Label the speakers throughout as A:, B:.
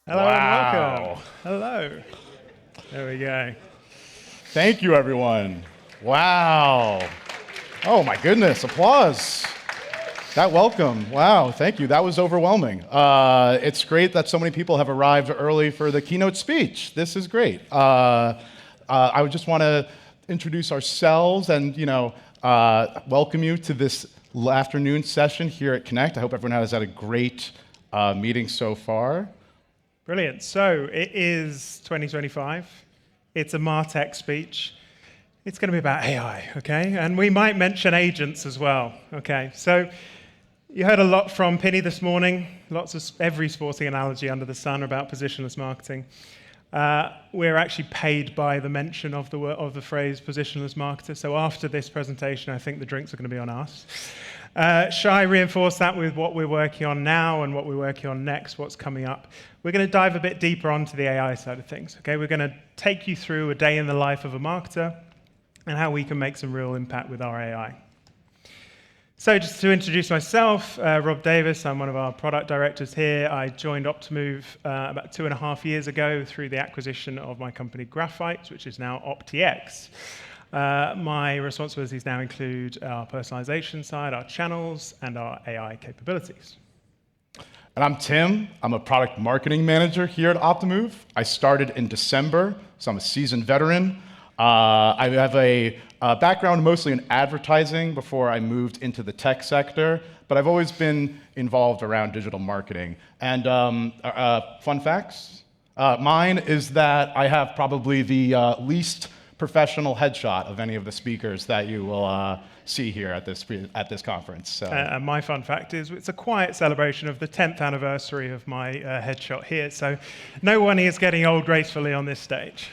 A: Hello and welcome. Hello. There we go.
B: Thank you, everyone. Wow. Oh, my goodness. Applause. That welcome. Wow. Thank you. That was overwhelming. It's great that so many people have arrived early for the keynote speech. This is great. I would just want to introduce ourselves and, welcome you to this afternoon session here at Connect. I hope everyone has had a great meeting so far.
A: Brilliant. So it is 2025. It's a MarTech speech. It's going to be about AI, okay? And we might mention agents as well, okay? So you heard a lot from Penny this morning, lots of every sporting analogy under the sun about positionless marketing. We're actually paid by the mention of the phrase positionless marketer. So after this presentation, I think the drinks are going to be on us. Shai reinforced that with what we're working on now and what we're working on next, what's coming up. We're going to dive a bit deeper onto the AI side of things. Okay, we're going to take you through a day in the life of a marketer and how we can make some real impact with our AI. So just to introduce myself, Rob Davis, I'm one of our product directors here. I joined Optimove about 2.5 years ago through the acquisition of my company Graphite, which is now OptiX. My responsibilities now include our personalization side, our channels, and our AI capabilities.
B: And I'm Tim. I'm a product marketing manager here at Optimove. I started in December, so I'm a seasoned veteran. I have a background mostly in advertising before I moved into the tech sector, but I've always been involved around digital marketing. And fun facts, mine is that I have probably the least professional headshot of any of the speakers that you will see here at this conference. So.
A: And my fun fact is it's a quiet celebration of the 10th anniversary of my headshot here, so no one is getting old gracefully on this stage.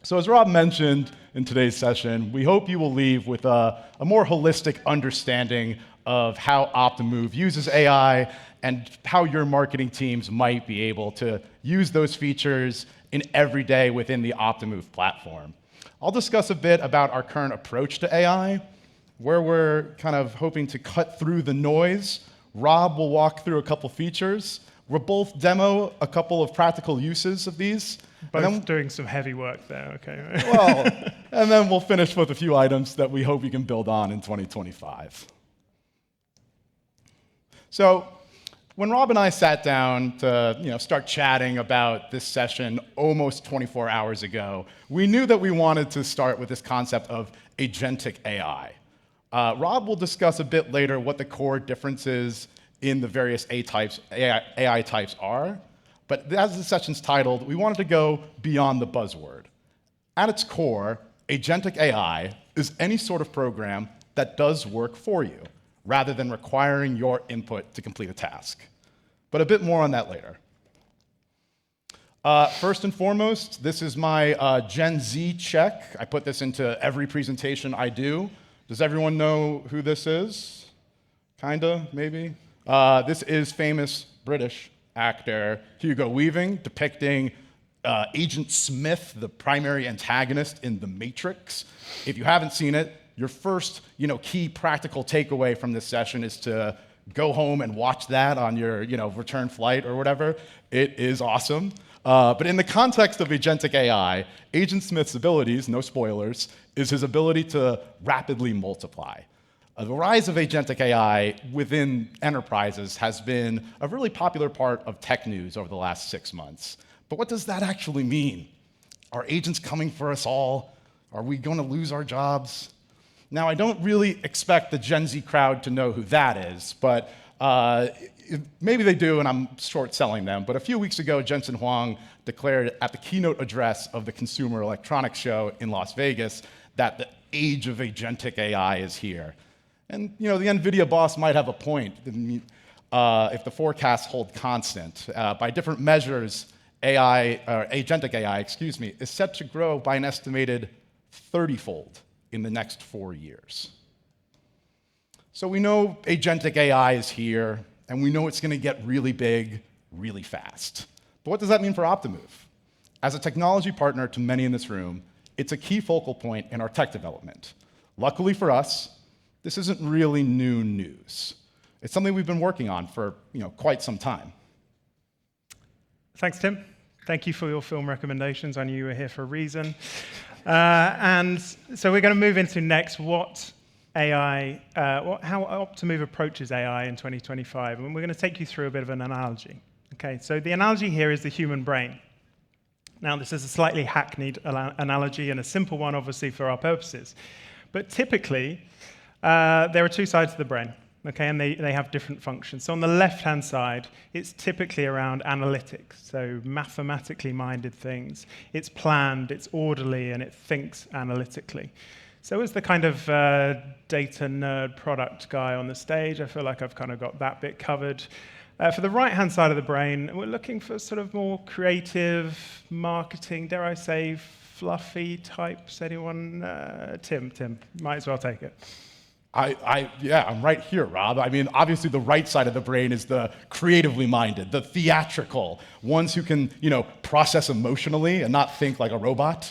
B: So as Rob mentioned in today's session, we hope you will leave with a more holistic understanding of how Optimove uses AI and how your marketing teams might be able to use those features in every day within the Optimove platform. I'll discuss a bit about our current approach to AI, where we're kind of hoping to cut through the noise. Rob will walk through a couple features. We'll both demo a couple of practical uses of these.
A: Both doing some heavy work there, okay.
B: Well, and then we'll finish with a few items that we hope you can build on in 2025. So, when Rob and I sat down to start chatting about this session almost 24 hours ago, we knew that we wanted to start with this concept of Agentic AI. Rob will discuss a bit later what the core differences in the various AI types are, but as the session's titled, we wanted to go beyond the buzzword. At its core, Agentic AI is any sort of program that does work for you, rather than requiring your input to complete a task. But a bit more on that later. First and foremost, this is my Gen Z check. I put this into every presentation I do. Does everyone know who this is? Kinda, maybe? This is famous British actor Hugo Weaving, depicting Agent Smith, the primary antagonist in The Matrix. If you haven't seen it, your first, key practical takeaway from this session is to go home and watch that on your, return flight or whatever. It is awesome. But in the context of Agentic AI, Agent Smith's abilities, no spoilers, is his ability to rapidly multiply. The rise of Agentic AI within enterprises has been a really popular part of tech news over the last 6 months. But what does that actually mean? Are agents coming for us all? Are we going to lose our jobs? Now, I don't really expect the Gen Z crowd to know who that is, but maybe they do, and I'm short-selling them. But a few weeks ago, Jensen Huang declared at the keynote address of the Consumer Electronics Show in Las Vegas that the age of Agentic AI is here. And the NVIDIA boss might have a point if the forecasts hold constant. By different measures, Agentic AI, is set to grow by an estimated 30-fold in the next 4 years. So we know Agentic AI is here, and we know it's going to get really big, really fast. But what does that mean for Optimove? As a technology partner to many in this room, it's a key focal point in our tech development. Luckily for us, this isn't really new news. It's something we've been working on for quite some time.
A: Thanks, Tim. Thank you for your film recommendations. I knew you were here for a reason. And so we're going to move into next how Optimove approaches AI in 2025. And we're going to take you through a bit of an analogy. Okay, so the analogy here is the human brain. Now, this is a slightly hackneyed analogy and a simple one, obviously, for our purposes. But typically, there are two sides to the brain. Okay, and they have different functions. So on the left-hand side, it's typically around analytics, so mathematically minded things. It's planned, it's orderly, and it thinks analytically. So as the kind of data nerd product guy on the stage, I feel like I've kind of got that bit covered. For the right-hand side of the brain, we're looking for sort of more creative, marketing, dare I say, fluffy types. Anyone? Tim, might as well take it.
B: Yeah, I'm right here, Rob. I mean, obviously the right side of the brain is the creatively minded, the theatrical, ones who can, process emotionally and not think like a robot.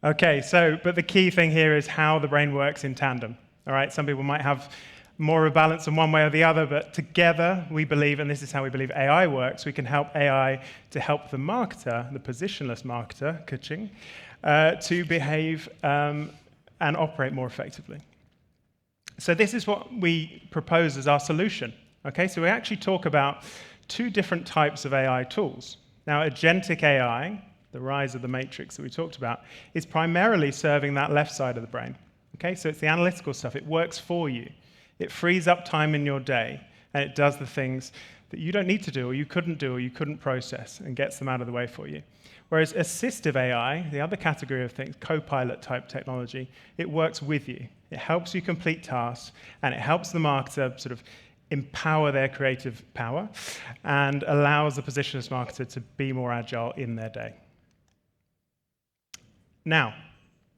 A: Okay, but the key thing here is how the brain works in tandem. All right, some people might have more of a balance in one way or the other, but together we believe, and this is how we believe AI works, we can help AI to help the marketer, the positionless marketer, ka-ching, to behave and operate more effectively. So this is what we propose as our solution. Okay, so we actually talk about two different types of AI tools. Now, agentic AI, the rise of the matrix that we talked about, is primarily serving that left side of the brain. Okay, so it's the analytical stuff. It works for you. It frees up time in your day, and it does the things that you don't need to do, or you couldn't process, and gets them out of the way for you. Whereas assistive AI, the other category of things, co-pilot type technology, it works with you. It helps you complete tasks, and it helps the marketer sort of empower their creative power and allows the positionless marketer to be more agile in their day. Now,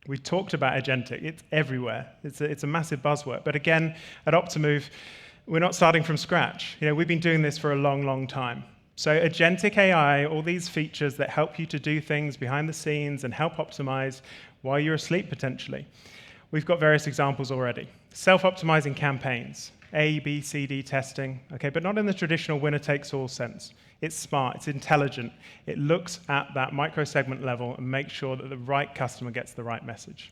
A: we talked about agentic. It's everywhere. It's a massive buzzword. But again, at Optimove, we're not starting from scratch. We've been doing this for a long, long time. So agentic AI, all these features that help you to do things behind the scenes and help optimize while you're asleep, potentially. We've got various examples already. Self-optimizing campaigns, A, B, C, D testing, okay, but not in the traditional winner-takes-all sense. It's smart, it's intelligent. It looks at that micro-segment level and makes sure that the right customer gets the right message.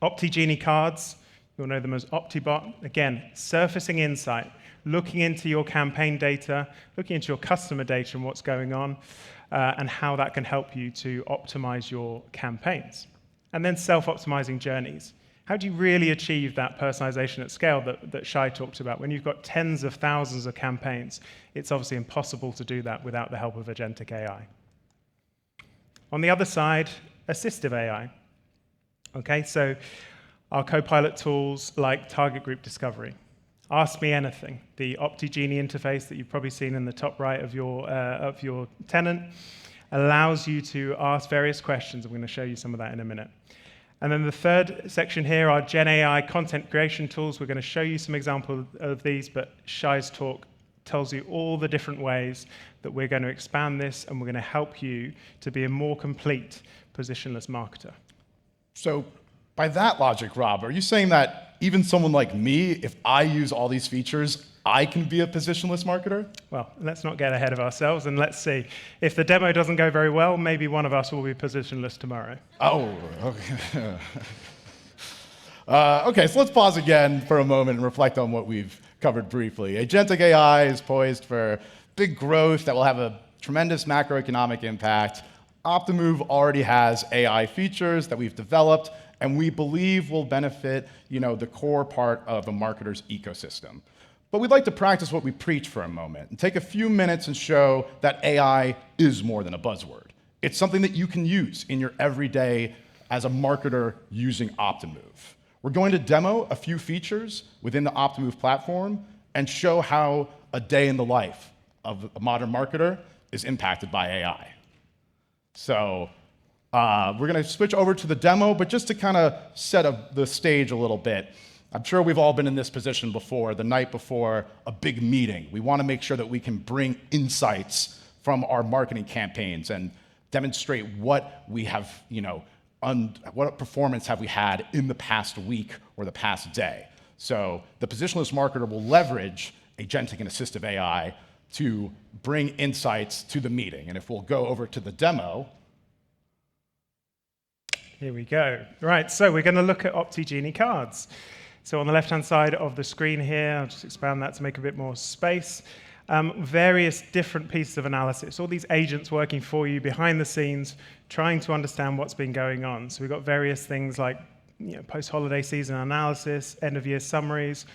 A: OptiGenie cards, you'll know them as OptiBot. Again, surfacing insight, looking into your campaign data, looking into your customer data and what's going on, and how that can help you to optimize your campaigns. And then self-optimizing journeys. How do you really achieve that personalization at scale that Shai talked about? When you've got tens of thousands of campaigns, it's obviously impossible to do that without the help of agentic AI. On the other side, assistive AI. Okay, so our co-pilot tools like target group discovery. Ask Me Anything, the OptiGenie interface that you've probably seen in the top right of your tenant, allows you to ask various questions. I'm going to show you some of that in a minute. And then the third section here are GenAI content creation tools. We're going to show you some examples of these, but Shai's talk tells you all the different ways that we're going to expand this, and we're going to help you to be a more complete positionless marketer.
B: So by that logic, Rob, are you saying that even someone like me, if I use all these features, I can be a positionless marketer?
A: Well, let's not get ahead of ourselves, and let's see. If the demo doesn't go very well, maybe one of us will be positionless tomorrow.
B: Oh, okay. Okay, so let's pause again for a moment and reflect on what we've covered briefly. Agentic AI is poised for big growth that will have a tremendous macroeconomic impact. Optimove already has AI features that we've developed, and we believe will benefit, the core part of a marketer's ecosystem. But we'd like to practice what we preach for a moment and take a few minutes and show that AI is more than a buzzword. It's something that you can use in your everyday as a marketer using Optimove. We're going to demo a few features within the Optimove platform and show how a day in the life of a modern marketer is impacted by AI. So we're going to switch over to the demo, but just to kind of set the stage a little bit, I'm sure we've all been in this position before, the night before a big meeting. We want to make sure that we can bring insights from our marketing campaigns and demonstrate what we have, what performance have we had in the past week or the past day. So the positionless marketer will leverage agentic and assistive AI to bring insights to the meeting. And if we'll go over to the demo.
A: Here we go. Right, so we're going to look at OptiGenie cards. So on the left-hand side of the screen here, I'll just expand that to make a bit more space. Various different pieces of analysis, all these agents working for you behind the scenes, trying to understand what's been going on. So we've got various things like post-holiday season analysis, end-of-year summaries,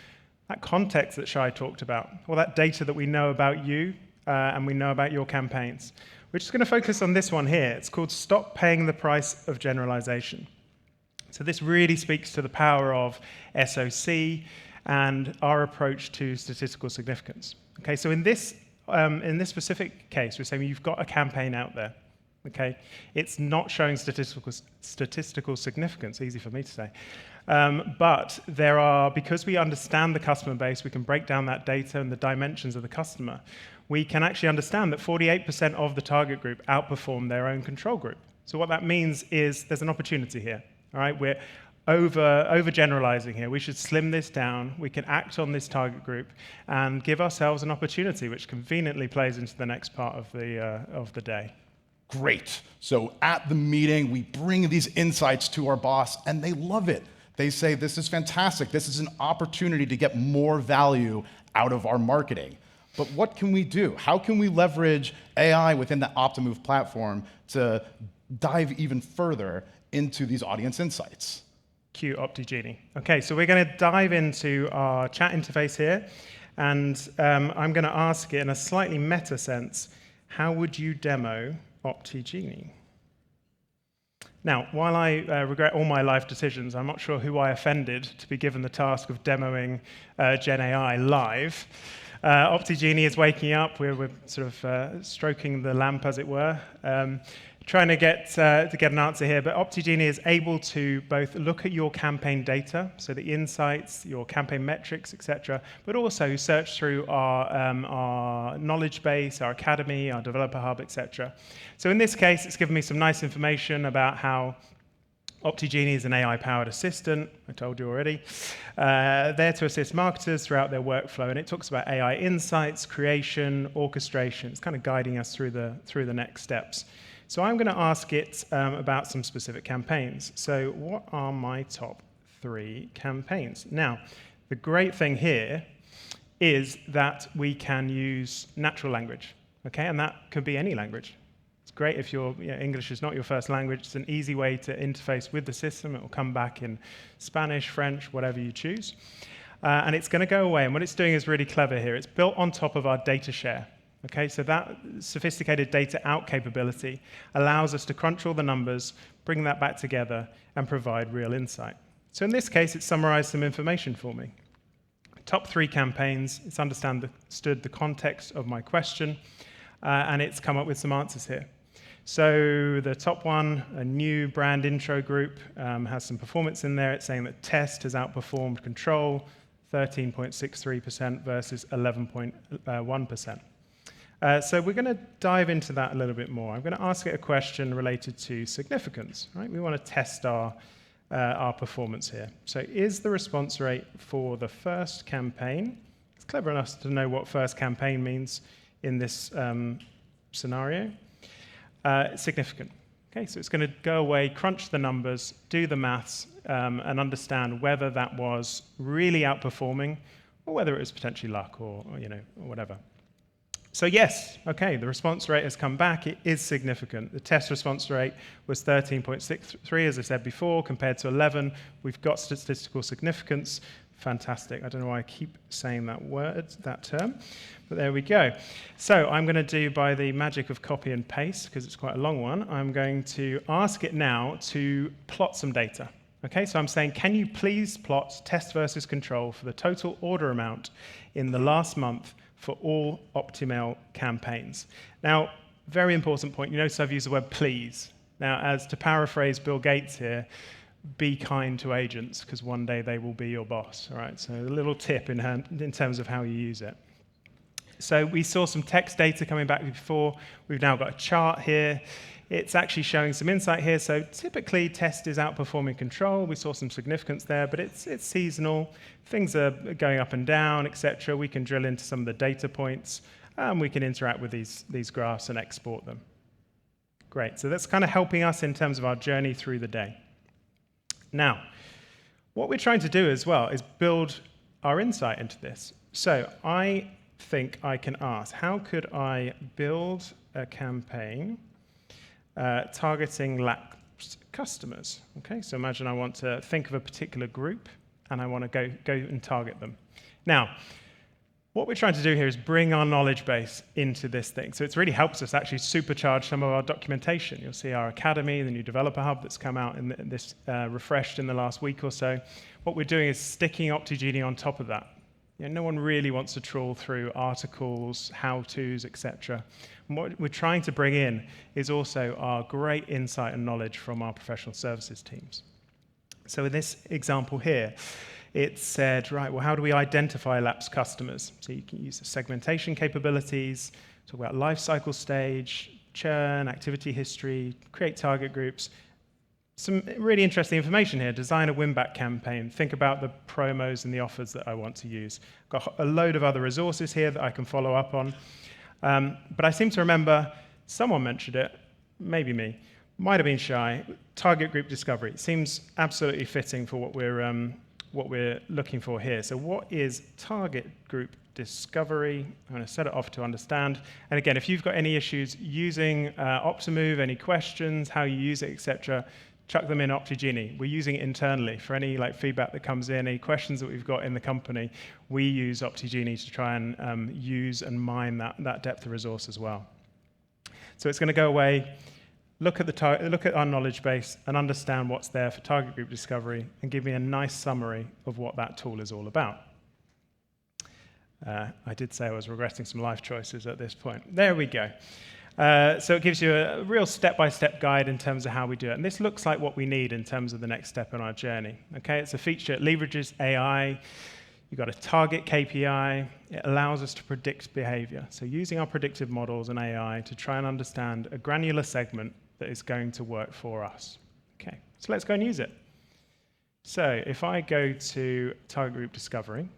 A: that context that Shai talked about, all that data that we know about you and we know about your campaigns. We're just going to focus on this one here. It's called Stop Paying the Price of Generalization. So this really speaks to the power of SOC and our approach to statistical significance. Okay, so in this specific case, we're saying you've got a campaign out there. Okay, it's not showing statistical significance. Easy for me to say, but there are, because we understand the customer base, we can break down that data and the dimensions of the customer. We can actually understand that 48% of the target group outperform their own control group. So what that means is there's an opportunity here. All right, we're overgeneralizing here. We should slim this down. We can act on this target group and give ourselves an opportunity, which conveniently plays into the next part of the day.
B: Great. So at the meeting, we bring these insights to our boss, and they love it. They say, this is fantastic. This is an opportunity to get more value out of our marketing. But what can we do? How can we leverage AI within the Optimove platform to dive even further into these audience insights?
A: Cue OptiGenie. Okay, so we're going to dive into our chat interface here, and I'm going to ask it in a slightly meta sense, how would you demo OptiGenie? Now, while I regret all my life decisions, I'm not sure who I offended to be given the task of demoing GenAI live. OptiGenie is waking up. We're sort of stroking the lamp, as it were, trying to get an answer here. But OptiGenie is able to both look at your campaign data, so the insights, your campaign metrics, etc., but also search through our knowledge base, our academy, our developer hub, etc. So in this case, it's given me some nice information about how OptiGenie is an AI-powered assistant, I told you already, there to assist marketers throughout their workflow. And it talks about AI insights, creation, orchestration. It's kind of guiding us through the next steps. So I'm going to ask it about some specific campaigns. So what are my top 3 campaigns? Now, the great thing here is that we can use natural language, okay? And that could be any language. Great if English is not your first language. It's an easy way to interface with the system. It will come back in Spanish, French, whatever you choose. And it's going to go away. And what it's doing is really clever here. It's built on top of our data share. Okay, so that sophisticated data out capability allows us to crunch all the numbers, bring that back together, and provide real insight. So in this case, it's summarized some information for me. Top 3 campaigns. It's understood the context of my question, and it's come up with some answers here. So the top one, a new brand intro group, has some performance in there. It's saying that test has outperformed control, 13.63% versus 11.1%. So we're going to dive into that a little bit more. I'm going to ask it a question related to significance. Right? We want to test our performance here. So is the response rate for the first campaign, it's clever enough to know what first campaign means in this scenario, significant. Okay, so it's going to go away, crunch the numbers, do the maths, and understand whether that was really outperforming or whether it was potentially luck or whatever. So yes, okay, the response rate has come back. It is significant. The test response rate was 13.63, as I said before, compared to 11. We've got statistical significance. Fantastic. I don't know why I keep saying that term, but there we go. So I'm going to do, by the magic of copy and paste, because it's quite a long one, I'm going to ask it now to plot some data. Okay, so I'm saying, can you please plot test versus control for the total order amount in the last month for all Optimove campaigns? Now, very important point. You notice I've used the word please. Now, as to paraphrase Bill Gates here, be kind to agents, because one day they will be your boss. All right, so a little tip in terms of how you use it. So we saw some text data coming back before. We've now got a chart here. It's actually showing some insight here. So typically, test is outperforming control. We saw some significance there, but it's seasonal. Things are going up and down, etc. We can drill into some of the data points. and we can interact with these graphs and export them. Great, so that's kind of helping us in terms of our journey through the day. Now, what we're trying to do as well is build our insight into this. So I think I can ask, how could I build a campaign targeting lapsed customers? Okay, so imagine I want to think of a particular group, and I want to go and target them. Now, what we're trying to do here is bring our knowledge base into this thing. So it really helps us actually supercharge some of our documentation. You'll see our Academy, the new developer hub that's come out in this refreshed in the last week or so. What we're doing is sticking OptiGenie on top of that. No one really wants to trawl through articles, how-tos, etc. And what we're trying to bring in is also our great insight and knowledge from our professional services teams. So in this example here, it said, right, well, how do we identify lapsed customers? So you can use the segmentation capabilities, talk about life cycle stage, churn, activity history, create target groups. Some really interesting information here. Design a win-back campaign. Think about the promos and the offers that I want to use. Got a load of other resources here that I can follow up on. But I seem to remember someone mentioned it, maybe me, might have been Shy, target group discovery. It seems absolutely fitting for what we're looking for here. So what is target group discovery? I'm going to set it off to understand. And again, if you've got any issues using Optimove, any questions, how you use it, etc., chuck them in OptiGenie. We're using it internally for any feedback that comes in, any questions that we've got in the company. We use OptiGenie to try and use and mine that depth of resource as well. So it's going to go away, look at our knowledge base and understand what's there for target group discovery and give me a nice summary of what that tool is all about. I did say I was regretting some life choices at this point. There we go. So it gives you a real step-by-step guide in terms of how we do it. And this looks like what we need in terms of the next step in our journey. Okay, it's a feature that leverages AI. You've got a target KPI. It allows us to predict behavior. So using our predictive models and AI to try and understand a granular segment that is going to work for us. Okay, so let's go and use it. So if I go to target group discovery,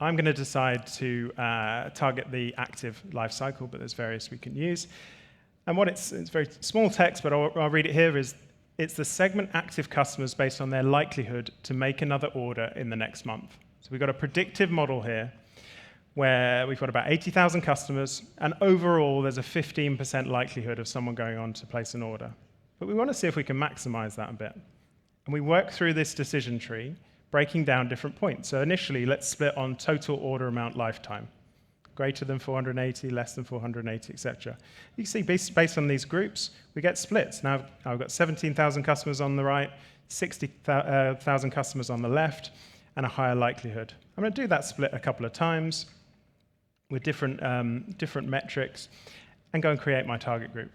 A: I'm going to decide to target the active life cycle, but there's various we can use. And what it's very small text, but I'll read it here, is it's the segment active customers based on their likelihood to make another order in the next month. So we've got a predictive model here where we've got about 80,000 customers, and overall there's a 15% likelihood of someone going on to place an order. But we want to see if we can maximize that a bit. And we work through this decision tree, breaking down different points. So initially, let's split on total order amount lifetime. Greater than 480, less than 480, etc. You can see based on these groups, we get splits. Now I've got 17,000 customers on the right, 60,000 customers on the left, and a higher likelihood. I'm going to do that split a couple of times with different metrics and go and create my target group.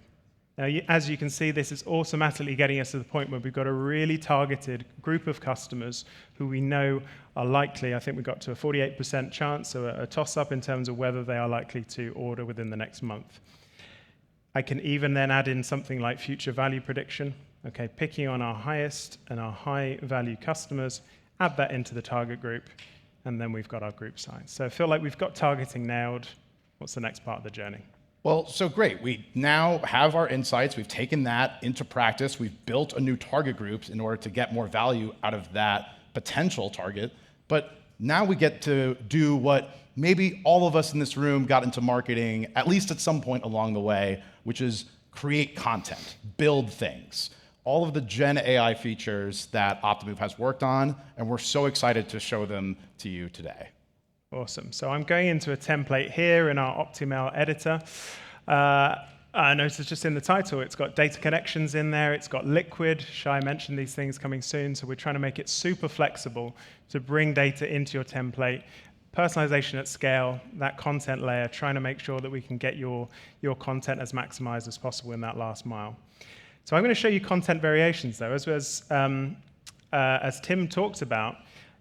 A: Now, as you can see, this is automatically getting us to the point where we've got a really targeted group of customers who we know are likely. I think we got to a 48% chance, so a toss-up in terms of whether they are likely to order within the next month. I can even then add in something like future value prediction. Okay, picking on our highest and our high-value customers, add that into the target group, and then we've got our group size. So I feel like we've got targeting nailed. What's the next part of the journey?
B: Well, so great. We now have our insights. We've taken that into practice. We've built a new target group in order to get more value out of that potential target. But now we get to do what maybe all of us in this room got into marketing, at least at some point along the way, which is create content, build things. All of the Gen AI features that Optimove has worked on, and we're so excited to show them to you today.
A: Awesome. So I'm going into a template here in our Optimale editor. I noticed just in the title, it's got data connections in there. It's got liquid. Shai mentioned these things coming soon. So we're trying to make it super flexible to bring data into your template. Personalization at scale, that content layer, trying to make sure that we can get your content as maximized as possible in that last mile. So I'm going to show you content variations, though. As Tim talked about,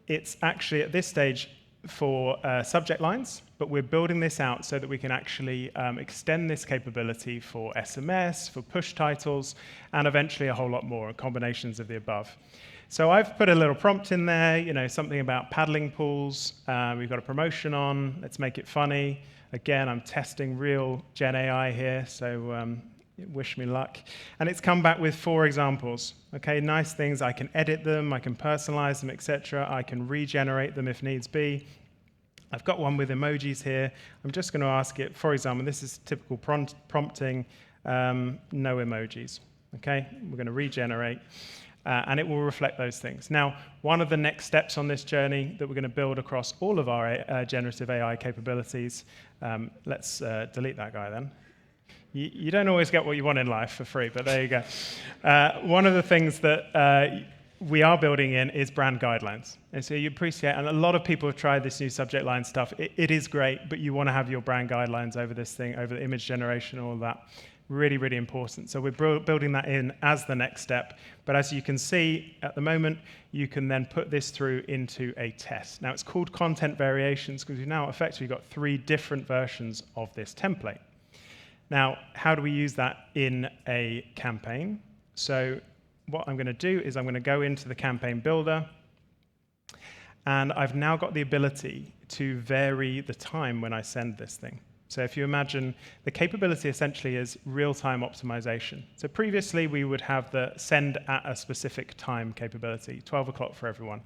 A: it's actually at this stage for subject lines, but we're building this out so that we can actually extend this capability for SMS, for push titles, and eventually a whole lot more, combinations of the above. So I've put a little prompt in there, something about paddling pools. We've got a promotion on. Let's make it funny. Again, I'm testing real GenAI here, so wish me luck. And it's come back with 4 examples. Okay, nice things. I can edit them, I can personalize them, etc. I can regenerate them if needs be. I've got one with emojis here. I'm just going to ask it, for example, this is typical prompting, no emojis. Okay, we're going to regenerate, and it will reflect those things. Now, one of the next steps on this journey that we're going to build across all of our generative AI capabilities, let's delete that guy then. You don't always get what you want in life for free, but there you go. One of the things that we are building in is brand guidelines. And so you appreciate, and a lot of people have tried this new subject line stuff. It is great, but you want to have your brand guidelines over this thing, over the image generation, all of that. Really, really important. So we're building that in as the next step. But as you can see at the moment, you can then put this through into a test. Now, it's called content variations because we've now effectively got 3 different versions of this template. Now, how do we use that in a campaign? So what I'm going to do is I'm going to go into the campaign builder, and I've now got the ability to vary the time when I send this thing. So if you imagine, the capability essentially is real-time optimization. So previously, we would have the send at a specific time capability, 12 o'clock for everyone.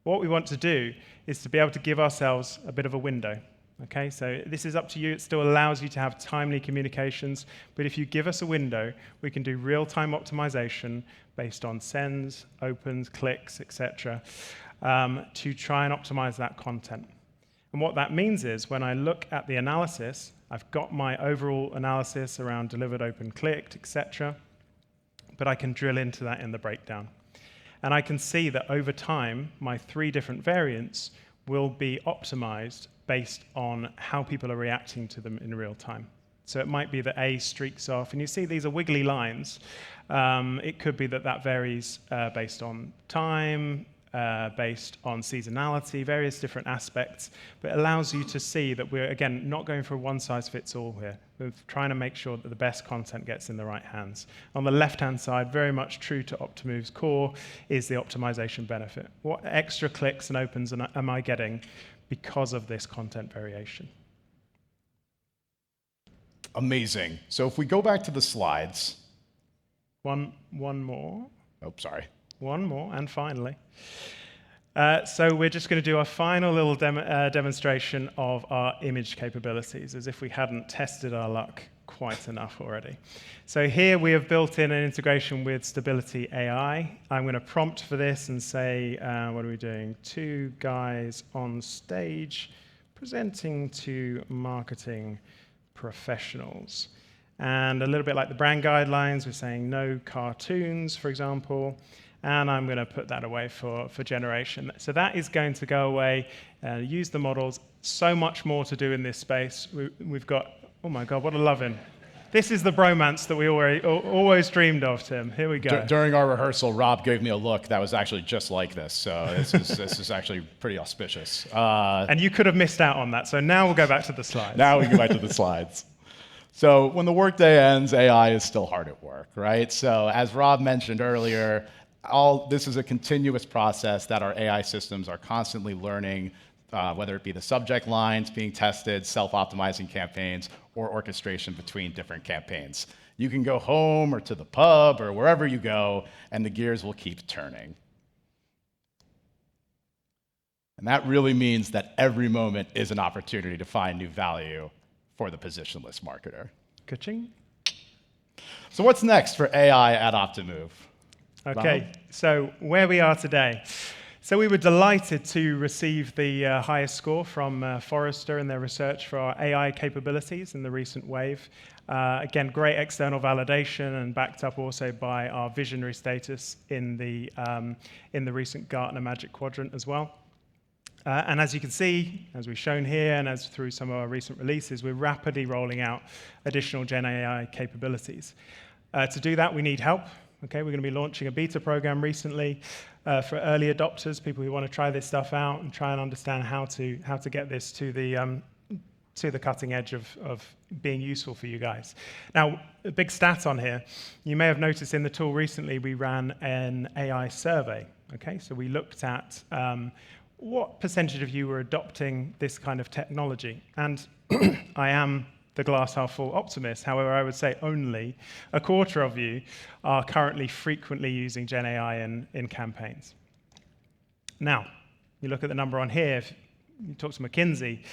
A: What we want to do is to be able to give ourselves a bit of a window. Okay, so this is up to you. It still allows you to have timely communications, but if you give us a window, we can do real-time optimization based on sends, opens, clicks, etc., to try and optimize that content. And what that means is when I look at the analysis, I've got my overall analysis around delivered, open, clicked, etc., but I can drill into that in the breakdown. And I can see that over time, my 3 different variants will be optimized based on how people are reacting to them in real time. So it might be that A streaks off, and you see these are wiggly lines. It could be that that varies based on time, based on seasonality, various different aspects, but it allows you to see that we're, again, not going for a one-size-fits-all here. We're trying to make sure that the best content gets in the right hands. On the left-hand side, very much true to Optimove's core, is the optimization benefit. What extra clicks and opens am I getting because of this content variation?
B: Amazing. So if we go back to the slides.
A: One more.
B: Oh, sorry.
A: One more, and finally. So we're just going to do a final little demonstration of our image capabilities, as if we hadn't tested our luck quite enough already. So here we have built in an integration with Stability AI. I'm going to prompt for this and say, what are we doing? 2 guys on stage presenting to marketing professionals. And a little bit like the brand guidelines, we're saying no cartoons, for example. And I'm going to put that away for generation. So that is going to go away, use the models. So much more to do in this space. We've got, oh my God, what a loving. This is the bromance that we always dreamed of, Tim. Here we go.
B: During our rehearsal, Rob gave me a look that was actually just like this. So this is actually pretty auspicious.
A: And you could have missed out on that. So now we'll go back to the slides.
B: Now we go back to the slides. So when the workday ends, AI is still hard at work, right? So as Rob mentioned earlier, this is a continuous process that our AI systems are constantly learning, whether it be the subject lines being tested, self-optimizing campaigns, or orchestration between different campaigns. You can go home or to the pub or wherever you go, and the gears will keep turning. And that really means that every moment is an opportunity to find new value for the positionless marketer.
A: Ka-ching.
B: So what's next for AI at Optimove?
A: Okay,
B: Rob?
A: so where we are today. So we were delighted to receive the highest score from Forrester in their research for our AI capabilities in the recent wave. Again, great external validation and backed up also by our visionary status in the recent Gartner Magic Quadrant as well. And as you can see, as we've shown here and as through some of our recent releases, we're rapidly rolling out additional GenAI capabilities. To do that, we need help. Okay, we're going to be launching a beta program recently for early adopters, people who want to try this stuff out and try and understand how to get this to the cutting edge of being useful for you guys. Now, a big stat on here, you may have noticed in the tool recently we ran an AI survey. Okay, so we looked at what percentage of you were adopting this kind of technology. And I am the glass half full optimist. However, I would say only a quarter of you are currently frequently using GenAI in campaigns. Now, you look at the number on here, if you talk to McKinsey,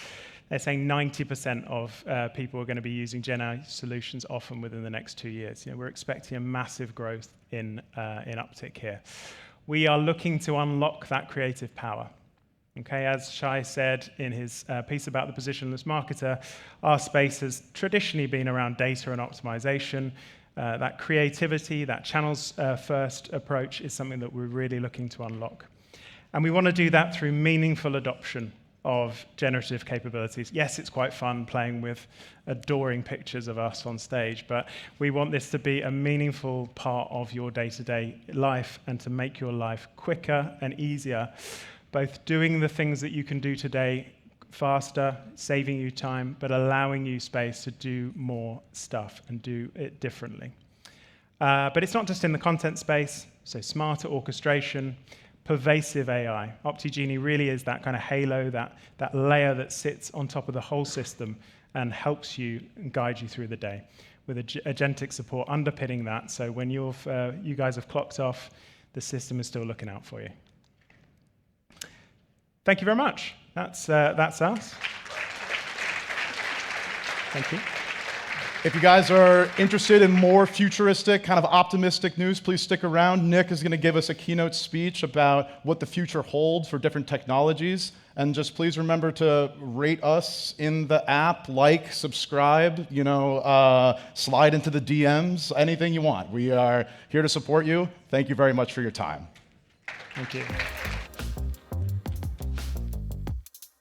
A: they're saying 90% of people are going to be using GenAI solutions often within the next 2 years. We're expecting a massive growth in uptick here. We are looking to unlock that creative power. Okay, as Shai said in his piece about the positionless marketer, our space has traditionally been around data and optimization. That creativity, that channels first approach is something that we're really looking to unlock. And we want to do that through meaningful adoption of generative capabilities. Yes, it's quite fun playing with adoring pictures of us on stage, but we want this to be a meaningful part of your day-to-day life and to make your life quicker and easier, both doing the things that you can do today faster, saving you time, but allowing you space to do more stuff and do it differently. But it's not just in the content space, so smarter orchestration, pervasive AI. OptiGenie really is that kind of halo, that layer that sits on top of the whole system and helps you and guide you through the day with agentic support underpinning that. So when you guys have clocked off, the system is still looking out for you. Thank you very much. That's us. Thank you.
B: If you guys are interested in more futuristic, kind of optimistic news, please stick around. Nick is going to give us a keynote speech about what the future holds for different technologies. And just please remember to rate us in the app, like, subscribe, slide into the DMs, anything you want. We are here to support you. Thank you very much for your time.
A: Thank you.